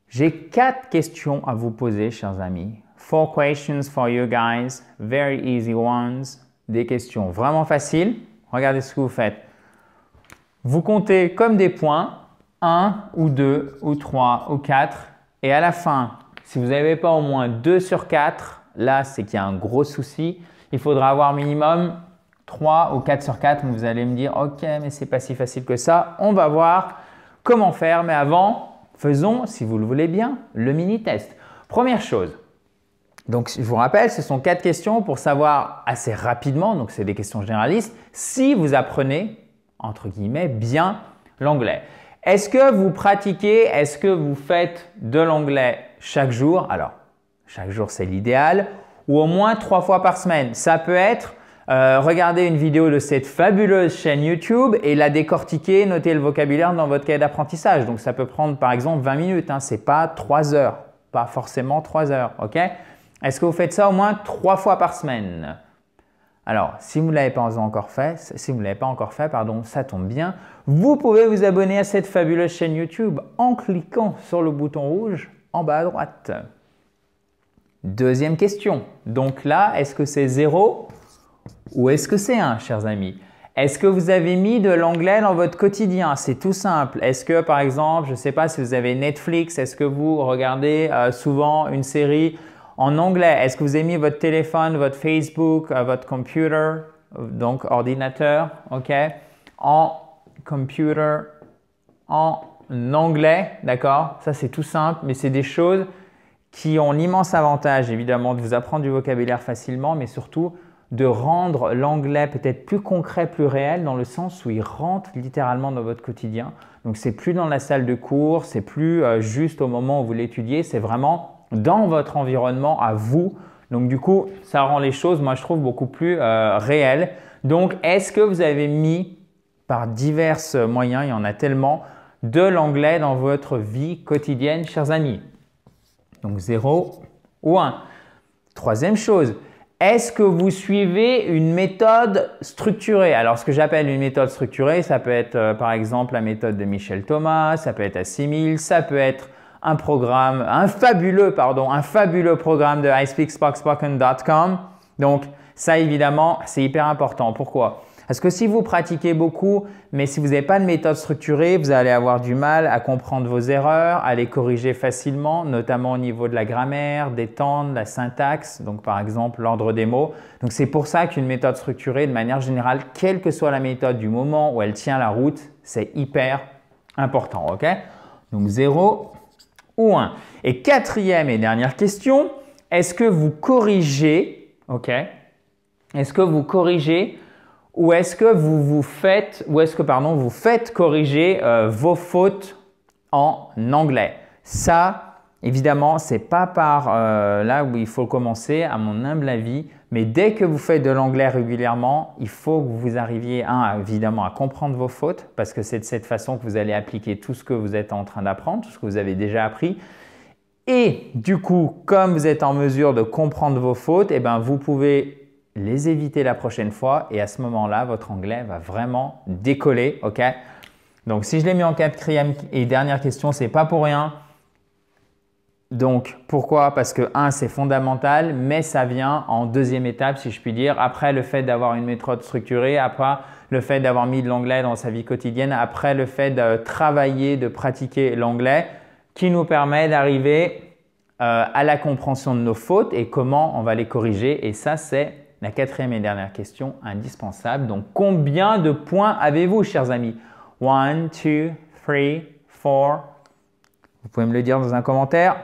J'ai 4 questions à vous poser, chers amis. 4 questions for you guys, very easy ones. Des questions vraiment faciles. Regardez ce que vous faites. Vous comptez comme des points, 1 ou 2 ou 3 ou 4. Et à la fin, si vous n'avez pas au moins 2 sur 4, là, c'est qu'il y a un gros souci. Il faudra avoir minimum 3 ou 4 sur 4. Vous allez me dire, ok, mais c'est pas si facile que ça. On va voir comment faire. Mais avant, faisons, si vous le voulez bien, le mini-test. Première chose, donc je vous rappelle, ce sont 4 questions pour savoir assez rapidement, donc c'est des questions généralistes, si vous apprenez, entre guillemets, bien l'anglais. Est-ce que vous pratiquez, est-ce que vous faites de l'anglais chaque jour? Alors, chaque jour, c'est l'idéal, ou au moins 3 fois par semaine. Ça peut être regarder une vidéo de cette fabuleuse chaîne YouTube et la décortiquer, noter le vocabulaire dans votre cahier d'apprentissage. Donc, ça peut prendre par exemple 20 minutes. Ce n'est pas 3 heures, pas forcément 3 heures. Ok? Est-ce que vous faites ça au moins 3 fois par semaine? Alors, si vous ne l'avez pas encore fait, ça tombe bien. Vous pouvez vous abonner à cette fabuleuse chaîne YouTube en cliquant sur le bouton rouge en bas à droite. Deuxième question. Donc là, est-ce que c'est 0 ou est-ce que c'est 1, chers amis? Est-ce que vous avez mis de l'anglais dans votre quotidien? C'est tout simple. Est-ce que, par exemple, je ne sais pas si vous avez Netflix, est-ce que vous regardez souvent une série en anglais? Est-ce que vous avez mis votre téléphone, votre Facebook, votre computer, donc ordinateur, ok, en computer, en anglais, d'accord? Ça, c'est tout simple, mais c'est des choses qui ont l'immense avantage, évidemment, de vous apprendre du vocabulaire facilement, mais surtout de rendre l'anglais peut-être plus concret, plus réel, dans le sens où il rentre littéralement dans votre quotidien. Donc, c'est plus dans la salle de cours, c'est plus juste au moment où vous l'étudiez, c'est vraiment dans votre environnement à vous. Donc, du coup, ça rend les choses, moi, je trouve beaucoup plus réelles. Donc, est-ce que vous avez mis par divers moyens, il y en a tellement, de l'anglais dans votre vie quotidienne, chers amis? Donc, 0 ou 1. Troisième chose, est-ce que vous suivez une méthode structurée? Alors, ce que j'appelle une méthode structurée, ça peut être par exemple la méthode de Michel Thomas, ça peut être Assimil, ça peut être un fabuleux programme de ispeaksparkspoken.com. Donc, ça évidemment, c'est hyper important. Pourquoi? Parce que si vous pratiquez beaucoup, mais si vous n'avez pas de méthode structurée, vous allez avoir du mal à comprendre vos erreurs, à les corriger facilement, notamment au niveau de la grammaire, des temps, de la syntaxe, donc par exemple l'ordre des mots. Donc c'est pour ça qu'une méthode structurée, de manière générale, quelle que soit la méthode, du moment où elle tient la route, c'est hyper important. Ok? Donc 0 ou 1. Et quatrième et dernière question, est-ce que vous corrigez, ok? Est-ce que vous corrigez ou est-ce que vous faites corriger vos fautes en anglais? Ça, évidemment, ce n'est pas par là où il faut commencer, à mon humble avis. Mais dès que vous faites de l'anglais régulièrement, il faut que vous arriviez, évidemment, à comprendre vos fautes parce que c'est de cette façon que vous allez appliquer tout ce que vous êtes en train d'apprendre, tout ce que vous avez déjà appris. Et du coup, comme vous êtes en mesure de comprendre vos fautes, eh ben, vous pouvez les éviter la prochaine fois et à ce moment-là, votre anglais va vraiment décoller. Ok? Donc, si je l'ai mis en quatrième et dernière question, ce n'est pas pour rien. Donc, pourquoi? Parce que 1, c'est fondamental, mais ça vient en deuxième étape, si je puis dire. Après le fait d'avoir une méthode structurée, après le fait d'avoir mis de l'anglais dans sa vie quotidienne, après le fait de travailler, de pratiquer l'anglais, qui nous permet d'arriver à la compréhension de nos fautes et comment on va les corriger. Et ça, c'est la quatrième et dernière question indispensable. Donc, combien de points avez-vous, chers amis? 1, 2, 3, 4. Vous pouvez me le dire dans un commentaire.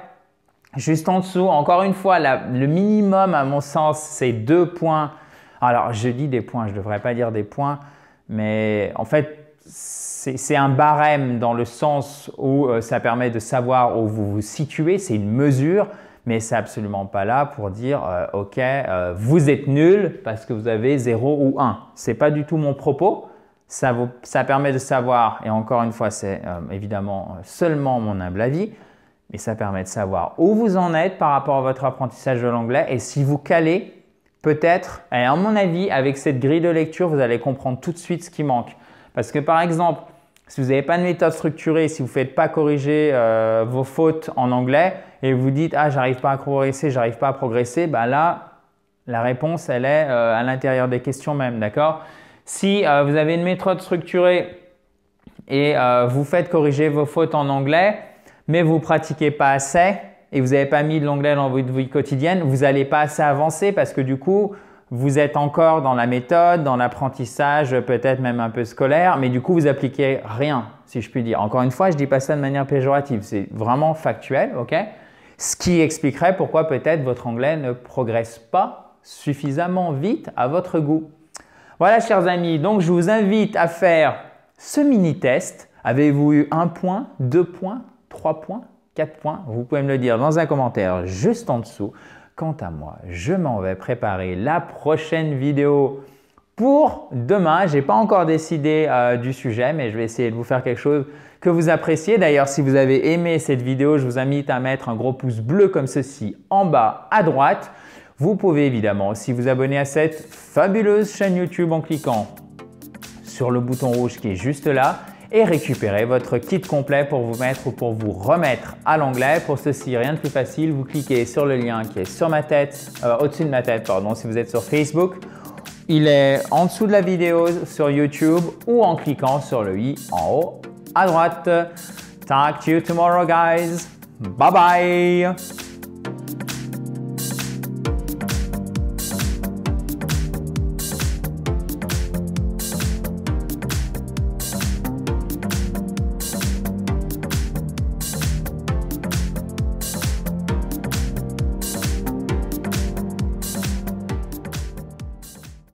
Juste en dessous, encore une fois, le minimum à mon sens, c'est 2 points. Alors, je dis des points, je ne devrais pas dire des points, mais en fait, c'est un barème dans le sens où ça permet de savoir où vous vous situez. C'est une mesure, mais ce n'est absolument pas là pour dire ok, vous êtes nul parce que vous avez 0 ou 1. Ce n'est pas du tout mon propos. Ça permet de savoir, et encore une fois, c'est évidemment seulement mon humble avis, mais ça permet de savoir où vous en êtes par rapport à votre apprentissage de l'anglais et si vous calez, peut-être, et à mon avis, avec cette grille de lecture, vous allez comprendre tout de suite ce qui manque. Parce que par exemple, Si vous n'avez pas de méthode structurée, si vous ne faites pas corriger vos fautes en anglais et vous dites « Ah, j'arrive pas à progresser, j'arrive pas à progresser », bah là, la réponse, elle est à l'intérieur des questions même, d'accord? Si vous avez une méthode structurée et vous faites corriger vos fautes en anglais, mais vous ne pratiquez pas assez et vous n'avez pas mis de l'anglais dans votre vie quotidienne, vous n'allez pas assez avancer parce que du coup, vous êtes encore dans la méthode, dans l'apprentissage, peut-être même un peu scolaire, mais du coup, vous appliquez rien, si je puis dire. Encore une fois, je ne dis pas ça de manière péjorative, c'est vraiment factuel, ok? Ce qui expliquerait pourquoi peut-être votre anglais ne progresse pas suffisamment vite à votre goût. Voilà, chers amis, donc je vous invite à faire ce mini-test. Avez-vous eu 1 point, 2 points, 3 points, 4 points? Vous pouvez me le dire dans un commentaire juste en dessous. Quant à moi, je m'en vais préparer la prochaine vidéo pour demain. Je n'ai pas encore décidé du sujet, mais je vais essayer de vous faire quelque chose que vous appréciez. D'ailleurs, si vous avez aimé cette vidéo, je vous invite à mettre un gros pouce bleu comme ceci en bas à droite. Vous pouvez évidemment aussi vous abonner à cette fabuleuse chaîne YouTube en cliquant sur le bouton rouge qui est juste là et récupérer votre kit complet pour vous mettre ou pour vous remettre à l'anglais. Pour ceci, rien de plus facile, vous cliquez sur le lien qui est sur ma tête, au-dessus de ma tête, pardon, si vous êtes sur Facebook. Il est en dessous de la vidéo sur YouTube ou en cliquant sur le i en haut à droite. Talk to you tomorrow, guys. Bye bye.